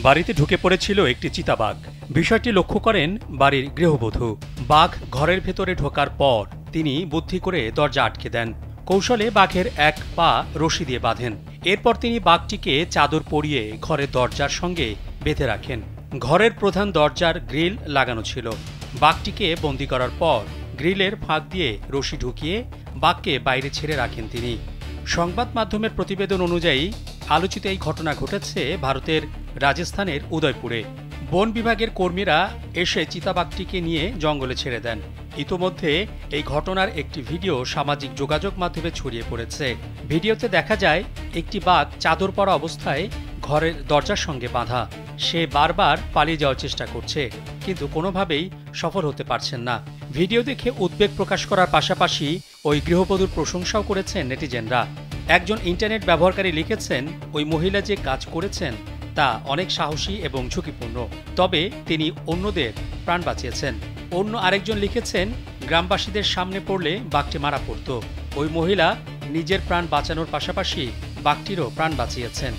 বাড়িতে ঢুকে পড়েছিল একটি চিতাবাঘ। বিষয়টি লক্ষ্য করেন বাড়ির গৃহবধূ। বাঘ ঘরের ভেতরে ঢোকার পর তিনি বুদ্ধি করে দরজা আটকে দেন। কৌশলে বাঘের এক পা রশি দিয়ে বাঁধেন। এরপর তিনি বাঘটিকে চাদর পরিয়ে ঘরের দরজার সঙ্গে বেঁধে রাখেন। ঘরের প্রধান দরজার গ্রিল লাগানো ছিল। বাঘটিকে বন্দি করার পর গ্রিলের ফাঁক দিয়ে রশি ঢুকিয়ে বাঘকে বাইরে ছেড়ে রাখেন তিনি। সংবাদ মাধ্যমের প্রতিবেদন অনুযায়ী আলোচিত এই ঘটনা ঘটেছে ভারতের রাজস্থানের উদয়পুরে। বন বিভাগের কর্মীরা এসে চিতাবাঘটিকে নিয়ে জঙ্গলে ছেড়ে দেন। ইতোমধ্যে এই ঘটনার একটি ভিডিও সামাজিক যোগাযোগ মাধ্যমে ছড়িয়ে পড়েছে। ভিডিওতে দেখা যায় একটি বাঘ চাদর পরা অবস্থায় ঘরের দরজার সঙ্গে বাঁধা। সে বারবার পালিয়ে যাওয়ার চেষ্টা করছে, কিন্তু কোনোভাবেই সফল হতে পারছেন না। ভিডিও দেখে উদ্বেগ প্রকাশ করার পাশাপাশি ওই গৃহবধূর প্রশংসাও করেছেন নেটিজেনরা। একজন ইন্টারনেট ব্যবহারকারী লিখেছেন, ওই মহিলা যে কাজ করেছেন তা অনেক সাহসী এবং ঝুঁকিপূর্ণ, তবে তিনি অন্যদের প্রাণ বাঁচিয়েছেন। অন্য আরেকজন লিখেছেন, গ্রামবাসীদের সামনে পড়লে বাঘটি মারা পড়ত। ওই মহিলা নিজের প্রাণ বাঁচানোর পাশাপাশি বাঘটিরও প্রাণ বাঁচিয়েছেন।